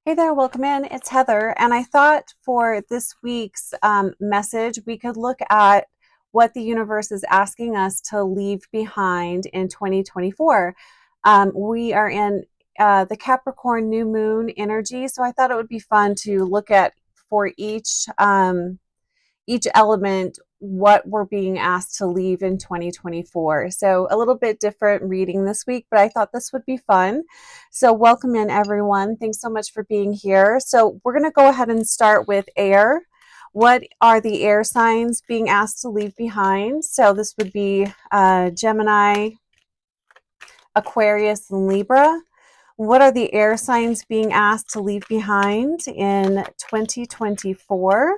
Hey there, welcome in. It's Heather, and I thought for this week's message, we could look at what the universe is asking us to leave behind in 2024. We are in the Capricorn new moon energy, so I thought it would be fun to look at for each element what we're being asked to leave in 2024. So a little bit different reading this week, but I thought this would be fun. So welcome in everyone. Thanks so much for being here. So we're going to go ahead and start with air. What are the air signs being asked to leave behind? So this would be Gemini, Aquarius, and Libra. What are the air signs being asked to leave behind in 2024?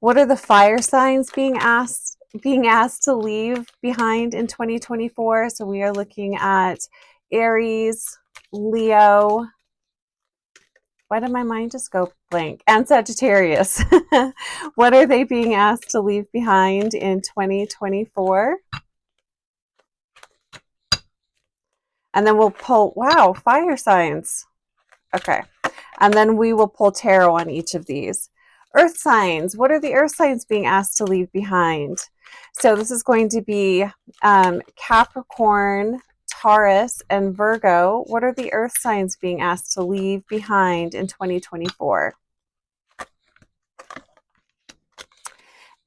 What are the fire signs being asked to leave behind in 2024? So we are looking at Aries, Leo. Why did my mind just go blank? And Sagittarius. What are they being asked to leave behind in 2024? And then we'll pull, wow, fire signs. Okay. And then we will pull tarot on each of these. Earth signs. What are the earth signs being asked to leave behind? So this is going to be Capricorn, Taurus, and Virgo. What are the earth signs being asked to leave behind in 2024?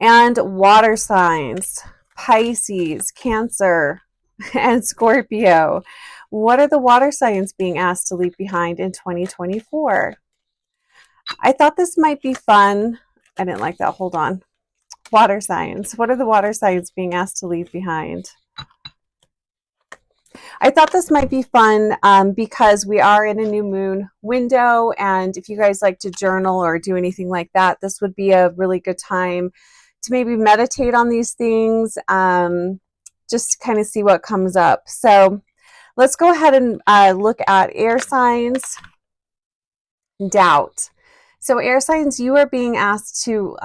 And water signs, Pisces, Cancer, and Scorpio. What are the water signs being asked to leave behind in 2024? I thought this might be fun. I didn't like that. Hold on. Water signs. What are the water signs being asked to leave behind? I thought this might be fun because we are in a new moon window, and if you guys like to journal or do anything like that, this would be a really good time to maybe meditate on these things, just to kind of see what comes up. So let's go ahead and look at air signs. Doubt. So air signs, you are being asked to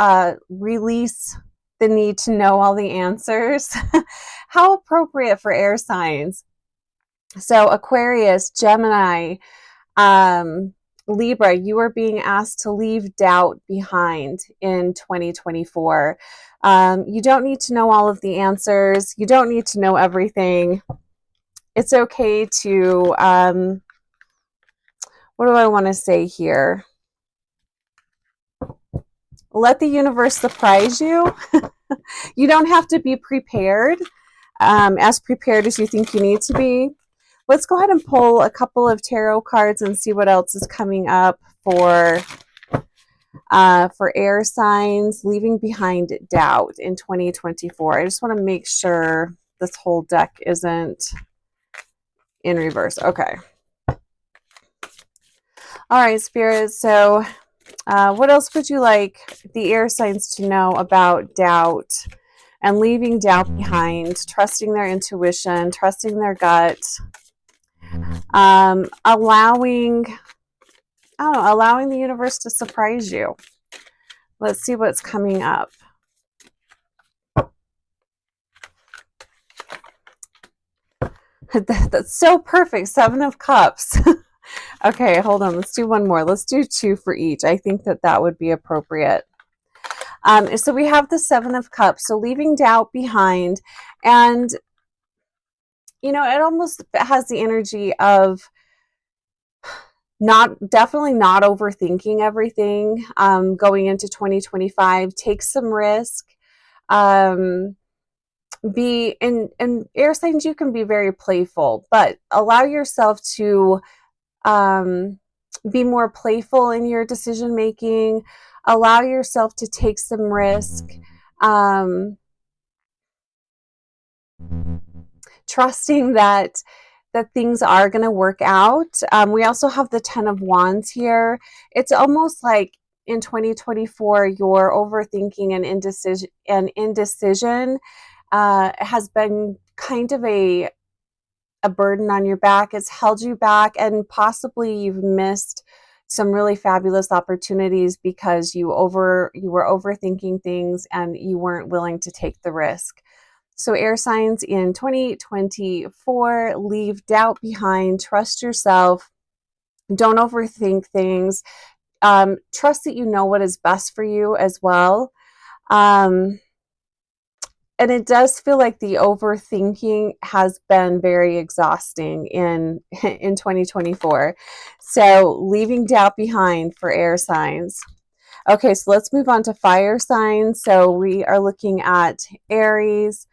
release the need to know all the answers. How appropriate for air signs. So Aquarius, Gemini, Libra, you are being asked to leave doubt behind in 2024. You don't need to know all of the answers. You don't need to know everything. It's okay to, what do I want to say here? Let the universe surprise you. You don't have to be prepared, as prepared as you think you need to be. Let's go ahead and pull a couple of tarot cards and see what else is coming up for air signs leaving behind doubt in 2024. I just want to make sure this whole deck isn't in reverse. Okay. All right, Spirit. So what else would you like the air signs to know about doubt and leaving doubt behind, trusting their intuition, trusting their gut, allowing the universe to surprise you. Let's see what's coming up. That's so perfect. 7 of Cups. Okay, hold on. Let's do one more. Let's do 2 for each. I think that would be appropriate. So we have the 7 of Cups. So leaving doubt behind. And, you know, it almost has the energy of definitely not overthinking everything going into 2025. Take some risk. Be in air signs, you can be very playful, but allow yourself to be more playful in your decision making. Allow yourself to take some risk, trusting that things are going to work out. We also have the 10 of Wands here. It's almost like in 2024 your overthinking and indecision has been kind of a burden on your back. It's held you back, and possibly you've missed some really fabulous opportunities because you were overthinking things and you weren't willing to take the risk. So air signs in 2024, leave doubt behind, trust yourself, don't overthink things, trust that you know what is best for you as well. And it does feel like the overthinking has been very exhausting in 2024. So leaving doubt behind for air signs. Okay, so let's move on to fire signs. So we are looking at Aries,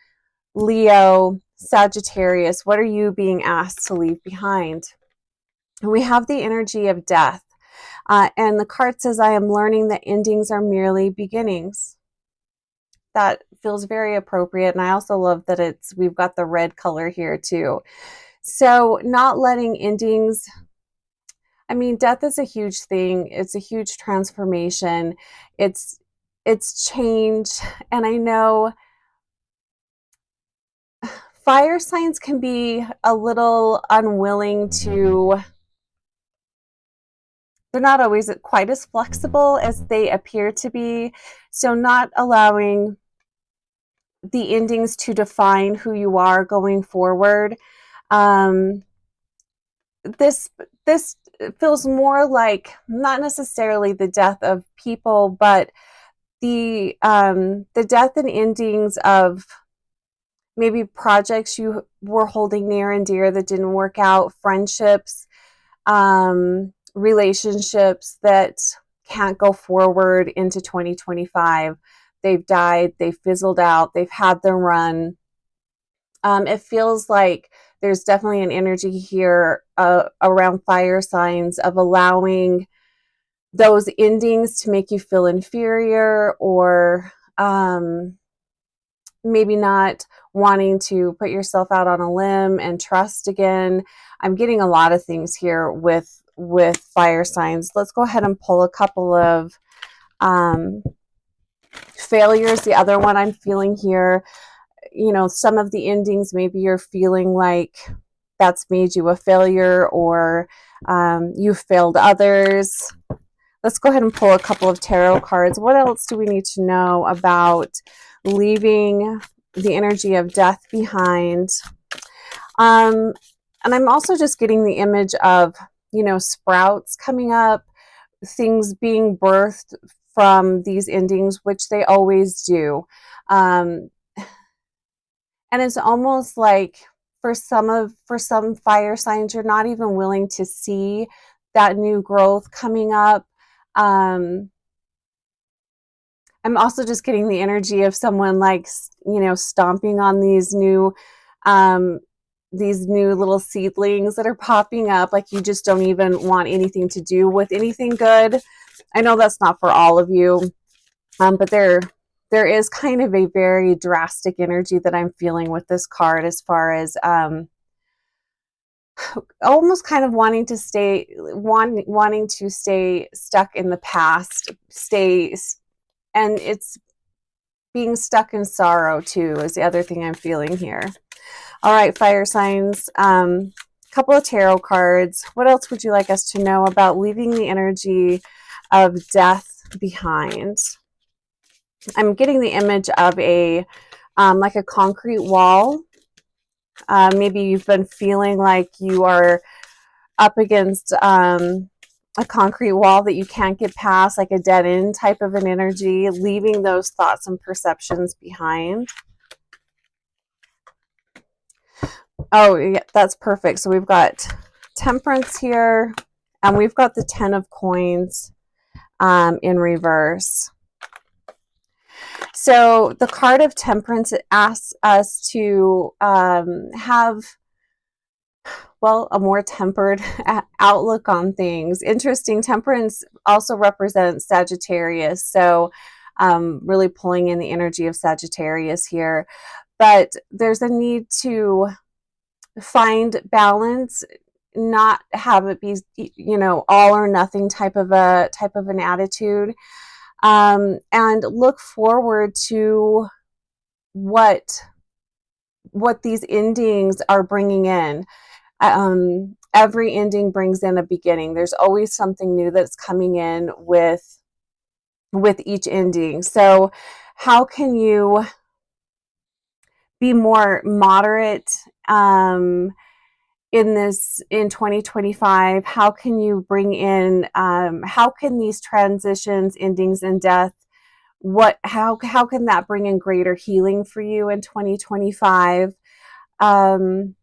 Leo, Sagittarius. What are you being asked to leave behind? And we have the energy of death. And the card says, I am learning that endings are merely beginnings. That feels very appropriate. And I also love that we've got the red color here too. So not letting endings, I mean, death is a huge thing. It's a huge transformation. It's change. And I know fire signs can be a little unwilling to, they're not always quite as flexible as they appear to be. So not allowing the endings to define who you are going forward. This feels more like not necessarily the death of people, but the death and endings of maybe projects you were holding near and dear that didn't work out, friendships, relationships that can't go forward into 2025. They've died, they've fizzled out, they've had their run. It feels like there's definitely an energy here around fire signs of allowing those endings to make you feel inferior, or maybe not wanting to put yourself out on a limb and trust again. I'm getting a lot of things here with fire signs. Let's go ahead and pull a couple of failures. The other one I'm feeling here, some of the endings, maybe you're feeling like that's made you a failure, or you failed others. Let's go ahead and pull a couple of tarot cards. What else do we need to know about leaving the energy of death behind? And I'm also just getting the image of, sprouts coming up, things being birthed from these endings, which they always do. And it's almost like for some fire signs, you're not even willing to see that new growth coming up. I'm also just getting the energy of someone like, stomping on these new little seedlings that are popping up, like you just don't even want anything to do with anything good. I know that's not for all of you, but there is kind of a very drastic energy that I'm feeling with this card, as far as almost kind of wanting to stay stuck in the past, and it's being stuck in sorrow too is the other thing I'm feeling here. All right, fire signs, couple of tarot cards. What else would you like us to know about leaving the energy of death behind? I'm getting the image of like a concrete wall. Maybe you've been feeling like you are up against a concrete wall that you can't get past, like a dead end type of an energy, leaving those thoughts and perceptions behind. Oh, yeah, that's perfect. So we've got Temperance here, and we've got the 10 of Coins in reverse. So the card of Temperance asks us to have, well, a more tempered outlook on things. Interesting, Temperance also represents Sagittarius, so really pulling in the energy of Sagittarius here. But there's a need to find balance, not have it be, all or nothing type of an attitude, and look forward to what these endings are bringing in. Every ending brings in a beginning. There's always something new that's coming in with each ending. So how can you be more moderate in 2025? How can you bring in, how can these transitions, endings, and death, how can that bring in greater healing for you in 2025? And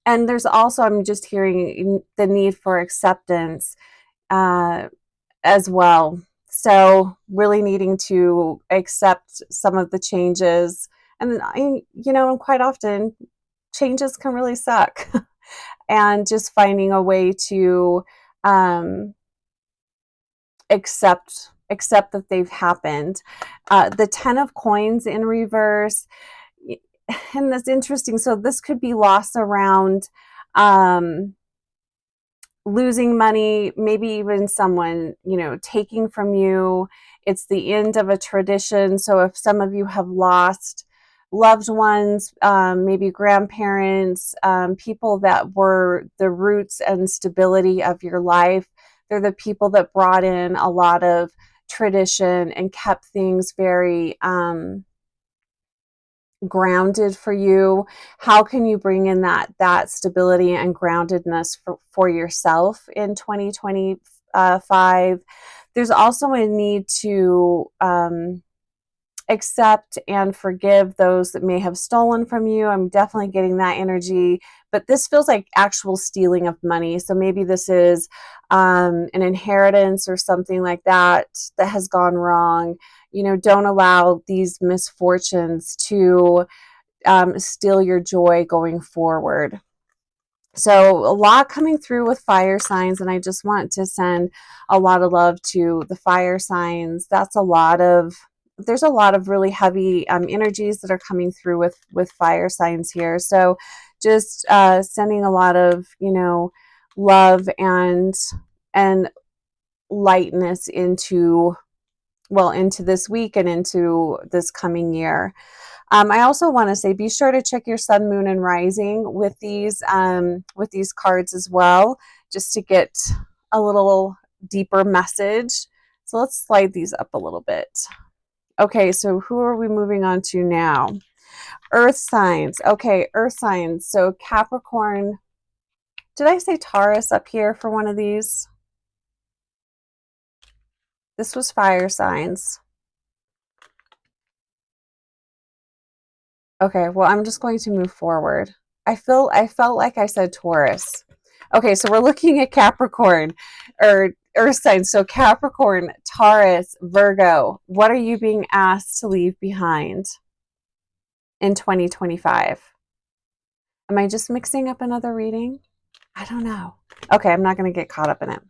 there's also, I'm just hearing the need for acceptance as well. So really needing to accept some of the changes. And, quite often changes can really suck. And just finding a way to accept that they've happened. The 10 of Coins in reverse. And that's interesting. So this could be loss around losing money, maybe even someone, taking from you. It's the end of a tradition. So if some of you have lost loved ones, maybe grandparents, people that were the roots and stability of your life, they're the people that brought in a lot of tradition and kept things very grounded for you. How can you bring in that stability and groundedness for yourself in 2025? There's also a need to accept and forgive those that may have stolen from you. I'm definitely getting that energy, but this feels like actual stealing of money. So maybe this is an inheritance or something like that has gone wrong. Don't allow these misfortunes to steal your joy going forward. So a lot coming through with fire signs, and I just want to send a lot of love to the fire signs. There's a lot of really heavy energies that are coming through with fire signs here. So just sending a lot of, love and lightness into this week and into this coming year. I also want to say, be sure to check your sun, moon, and rising with these cards as well, just to get a little deeper message. So let's slide these up a little bit. Okay, so who are we moving on to now? Earth signs. Okay, earth signs. So Capricorn. Did I say Taurus up here for one of these? This was fire signs. Okay, well, I'm just going to move forward. I felt like I said Taurus. Okay, so we're looking at Capricorn or earth signs. So Capricorn, Taurus, Virgo, what are you being asked to leave behind in 2025? Am I just mixing up another reading? I don't know. Okay, I'm not going to get caught up in it.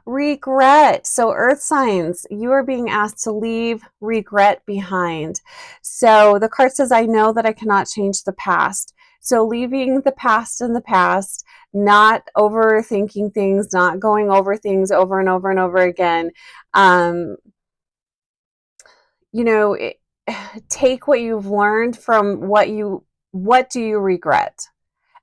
Regret. So earth signs, you are being asked to leave regret behind. So the card says, I know that I cannot change the past. So leaving the past in the past, not overthinking things, not going over things over and over and over again. Take what you've learned from what do you regret?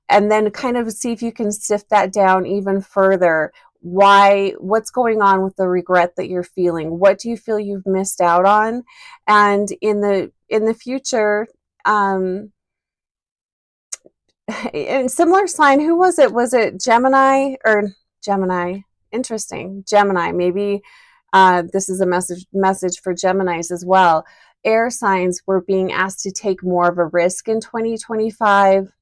And then kind of see if you can sift that down even further. What's going on with the regret that you're feeling? What do you feel you've missed out on? And in the future, in similar sign, who was it? Was it Gemini or Gemini? Interesting. Gemini. Maybe this is a message for Geminis as well. Air signs were being asked to take more of a risk in 2025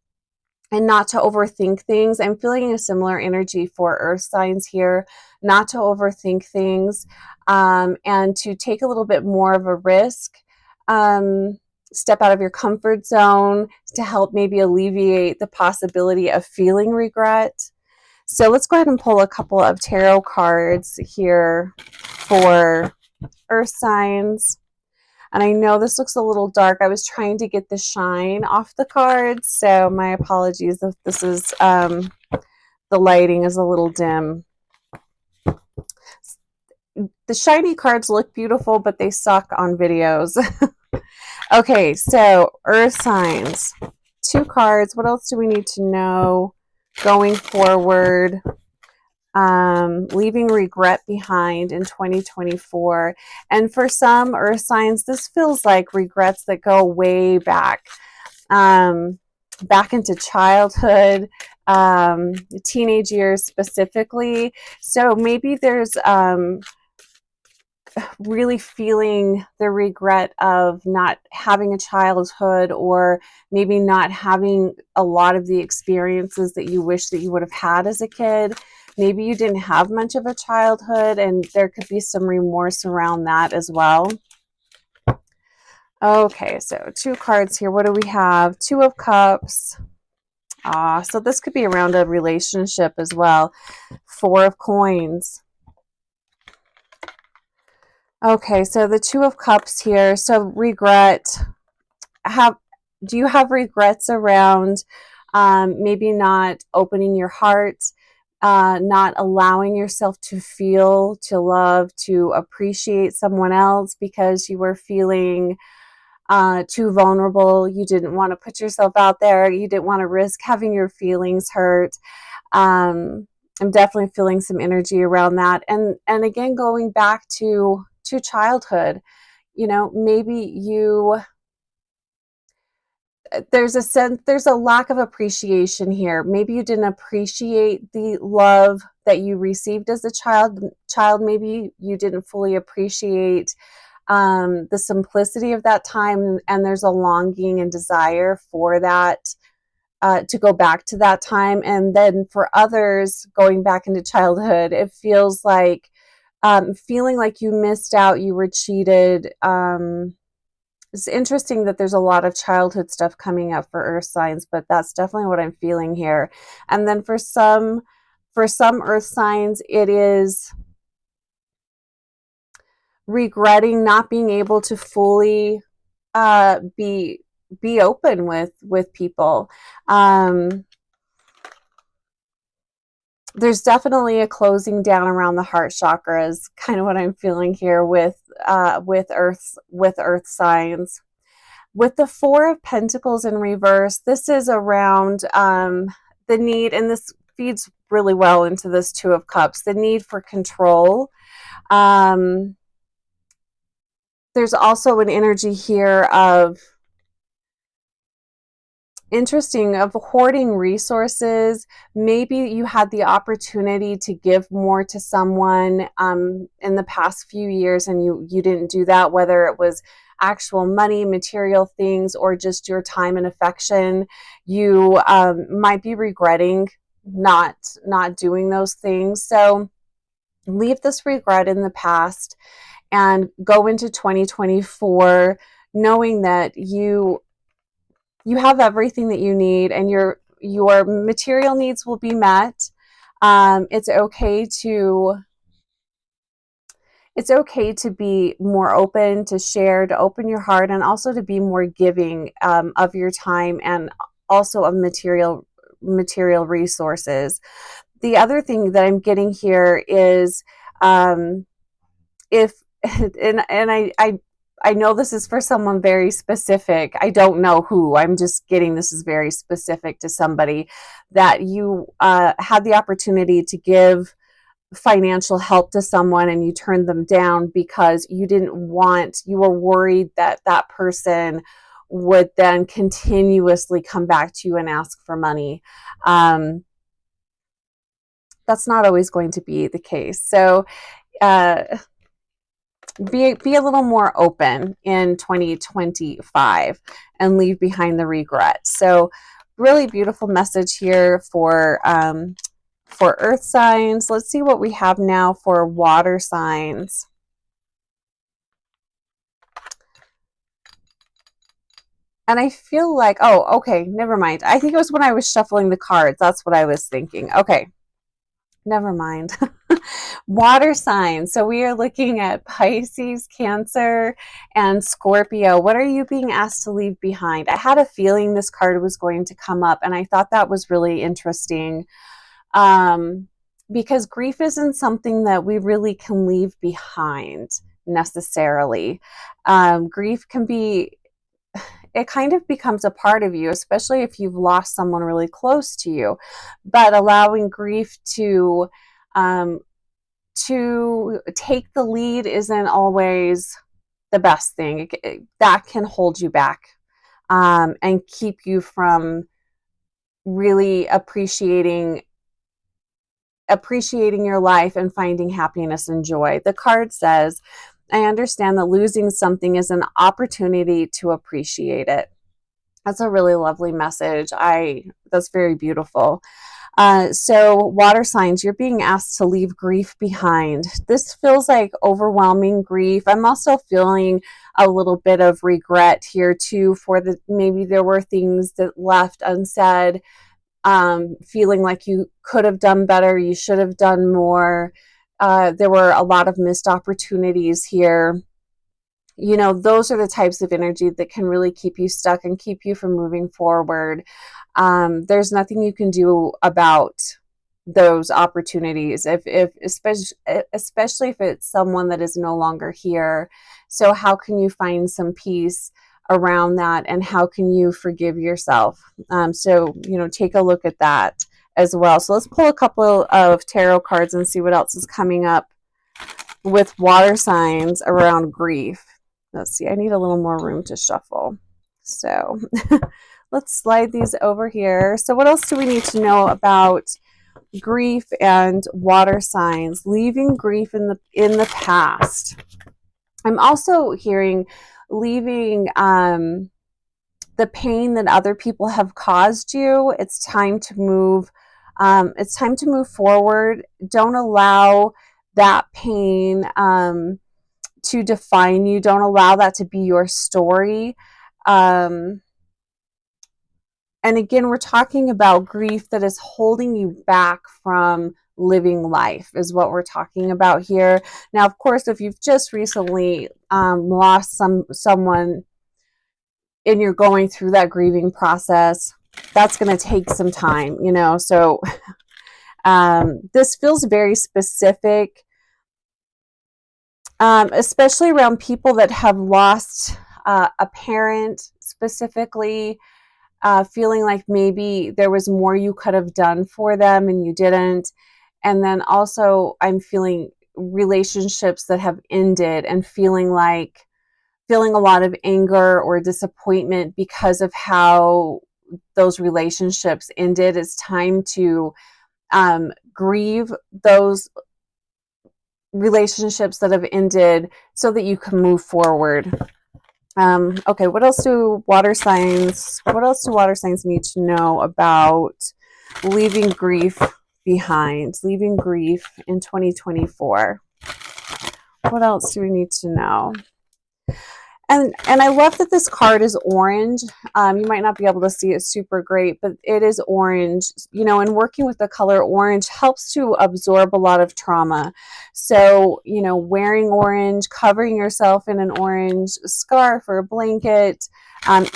and not to overthink things. I'm feeling a similar energy for earth signs here, not to overthink things, and to take a little bit more of a risk. Step out of your comfort zone to help maybe alleviate the possibility of feeling regret. So let's go ahead and pull a couple of tarot cards here for earth signs. And I know this looks a little dark. I was trying to get the shine off the cards, so my apologies if this is, the lighting is a little dim. The shiny cards look beautiful, but they suck on videos. Okay, so earth signs. 2 cards. What else do we need to know going forward? leaving regret behind in 2024. And for some earth signs, this feels like regrets that go way back, back into childhood, teenage years specifically. So maybe there's really feeling the regret of not having a childhood, or maybe not having a lot of the experiences that you wish that you would have had as a kid. Maybe you didn't have much of a childhood, and there could be some remorse around that as well. Okay, so 2 cards here. What do we have? 2 of Cups. So this could be around a relationship as well. 4 of Coins. Okay, so the 2 of Cups here. So regret. Do you have regrets around maybe not opening your heart, not allowing yourself to feel, to love, to appreciate someone else because you were feeling too vulnerable? You didn't want to put yourself out there. You didn't want to risk having your feelings hurt. I'm definitely feeling some energy around that. And again, going back to childhood, you know, maybe there's a lack of appreciation here. Maybe you didn't appreciate the love that you received as a child. Maybe you didn't fully appreciate the simplicity of that time, and there's a longing and desire for that, to go back to that time. And then for others, going back into childhood, it feels like feeling like you missed out, you were cheated. It's interesting that there's a lot of childhood stuff coming up for earth signs, but that's definitely what I'm feeling here. And then for some earth signs, it is regretting not being able to fully be open with people. There's definitely a closing down around the heart chakra is kind of what I'm feeling here with earth signs. With the 4 of Pentacles in reverse, this is around the need, and this feeds really well into this 2 of Cups, the need for control. There's also an energy here of hoarding resources. Maybe you had the opportunity to give more to someone in the past few years, and you didn't do that, whether it was actual money, material things, or just your time and affection. You might be regretting not doing those things. So leave this regret in the past and go into 2024 knowing that you have everything that you need, and your material needs will be met. It's okay to be more open, to share, to open your heart, and also to be more giving of your time, and also of material resources. The other thing that I'm getting here is if and I know this is for someone very specific. I don't know who. I'm just getting this is very specific to somebody, that you had the opportunity to give financial help to someone and you turned them down because you were worried that that person would then continuously come back to you and ask for money. That's not always going to be the case. So be a little more open in 2025 and leave behind the regret. So really beautiful message here for earth signs. Let's see what we have now for water signs. And I feel like, oh, okay, never mind. I think it was when I was shuffling the cards. That's what I was thinking. Okay, never mind. Water signs. So we are looking at Pisces, Cancer, and Scorpio. What are you being asked to leave behind? I had a feeling this card was going to come up, and I thought that was really interesting. Because grief isn't something that we really can leave behind necessarily. Grief can be, it kind of becomes a part of you, especially if you've lost someone really close to you. But allowing grief to To take the lead isn't always the best thing. That can hold you back and keep you from really appreciating your life and finding happiness and joy. The card says, I understand that losing something is an opportunity to appreciate it. That's a really lovely message. That's very beautiful. So water signs, you're being asked to leave grief behind. This feels like overwhelming grief. I'm also feeling a little bit of regret here too, maybe there were things that left unsaid, feeling like you could have done better, you should have done more. There were a lot of missed opportunities here. You know, those are the types of energy that can really keep you stuck and keep you from moving forward. There's nothing you can do about those opportunities, especially if it's someone that is no longer here. So how can you find some peace around that, and how can you forgive yourself? So, you know, take a look at that as well. So let's pull a couple of tarot cards and see what else is coming up with water signs around grief. Let's see, I need a little more room to shuffle. So let's slide these over here. So what else do we need to know about grief and water signs? Leaving grief in the past. I'm also hearing leaving the pain that other people have caused you. It's time to move. It's time to move forward. Don't allow that pain to define you. Don't allow that to be your story. And again, we're talking about grief that is holding you back from living life is what we're talking about here. Now, of course, if you've just recently lost someone and you're going through that grieving process, that's going to take some time, you know. So this feels very specific, especially around people that have lost a parent specifically. Feeling like maybe there was more you could have done for them and you didn't. And then also I'm feeling relationships that have ended and feeling a lot of anger or disappointment because of how those relationships ended. It's time to grieve those relationships that have ended so that you can move forward. Okay, what else do water signs need to know about leaving grief behind, leaving grief in 2024? What else do we need to know? And I love that this card is orange. You might not be able to see it super great, but it is orange. You know, and working with the color orange helps to absorb a lot of trauma. So, you know, wearing orange, covering yourself in an orange scarf or a blanket,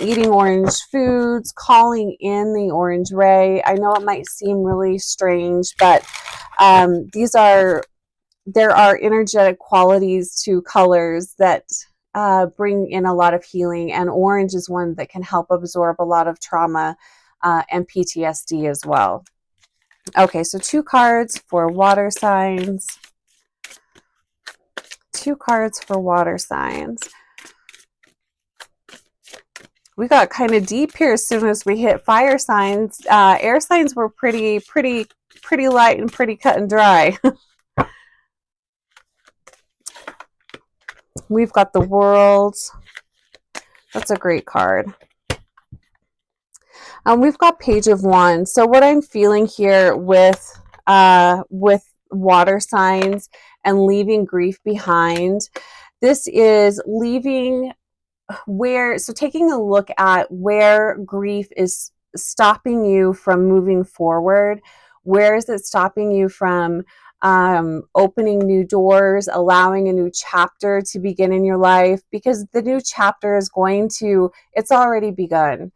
eating orange foods, calling in the orange ray. I know it might seem really strange, but there are energetic qualities to colors that bring in a lot of healing, and orange is one that can help absorb a lot of trauma and PTSD as well. Okay, so 2 cards for water signs. 2 cards for water signs. We got kind of deep here as soon as we hit fire signs. Air signs were pretty light and pretty cut and dry. We've got the World. That's a great card. We've got Page of Wands. So what I'm feeling here with water signs and leaving grief behind, this is leaving taking a look at where grief is stopping you from moving forward. Where is it stopping you from opening new doors, allowing a new chapter to begin in your life? Because the new chapter is it's already begun.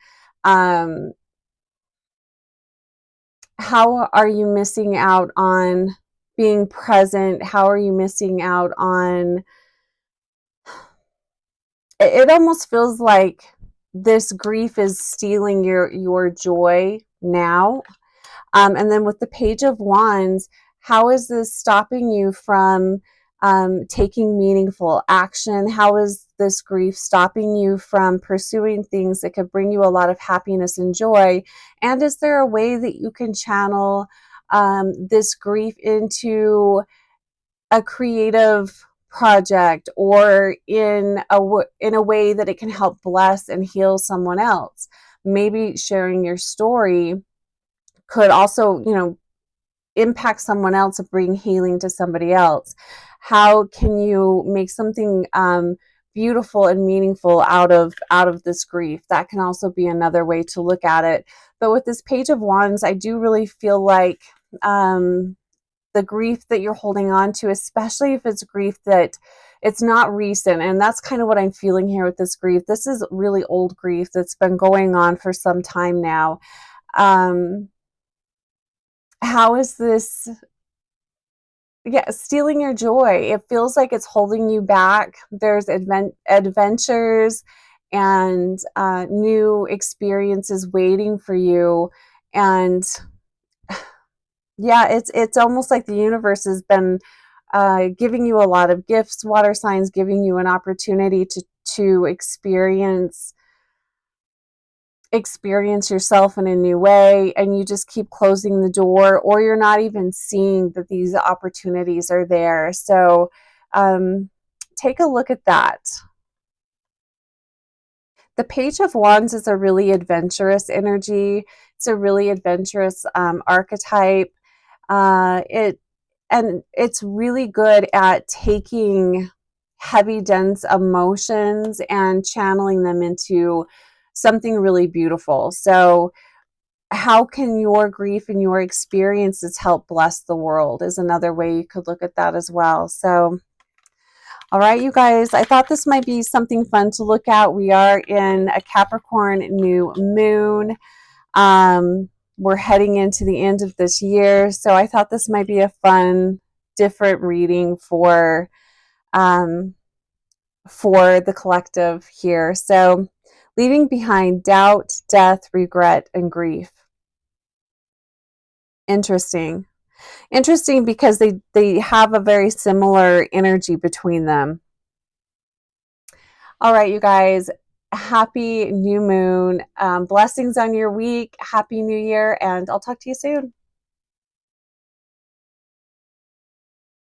How are you missing out on being present? How are you missing out on... It almost feels like this grief is stealing your joy now. And then with the Page of Wands, How is this stopping you from taking meaningful action? How is this grief stopping you from pursuing things that could bring you a lot of happiness and joy? And is there a way that you can channel this grief into a creative project, or in a way that it can help bless and heal someone else? Maybe sharing your story could also, impact someone else and bring healing to somebody else. How can you make something beautiful and meaningful out of this grief? That can also be another way to look at it. But with this Page of Wands, I do really feel like the grief that you're holding on to, especially if it's grief that it's not recent, and that's kind of what I'm feeling here with this grief. This is really old grief that's been going on for some time now. How is this stealing your joy? It feels like it's holding you back. There's adventures and new experiences waiting for you, and it's almost like the universe has been giving you a lot of gifts, water signs, giving you an opportunity to experience yourself in a new way, and you just keep closing the door, or you're not even seeing that these opportunities are there. So take a look at that. The Page of Wands is a really adventurous energy. It's a really adventurous archetype. It's really good at taking heavy, dense emotions and channeling them into something really beautiful. So how can your grief and your experiences help bless the world is another way you could look at that as well. So, all right, you guys, I thought this might be something fun to look at. We are in a Capricorn new moon. We're heading into the end of this year, so I thought this might be a fun, different reading for the collective here. So, leaving behind doubt, death, regret, and grief. Interesting because they have a very similar energy between them. All right, you guys, happy new moon. Blessings on your week. Happy New Year, and I'll talk to you soon.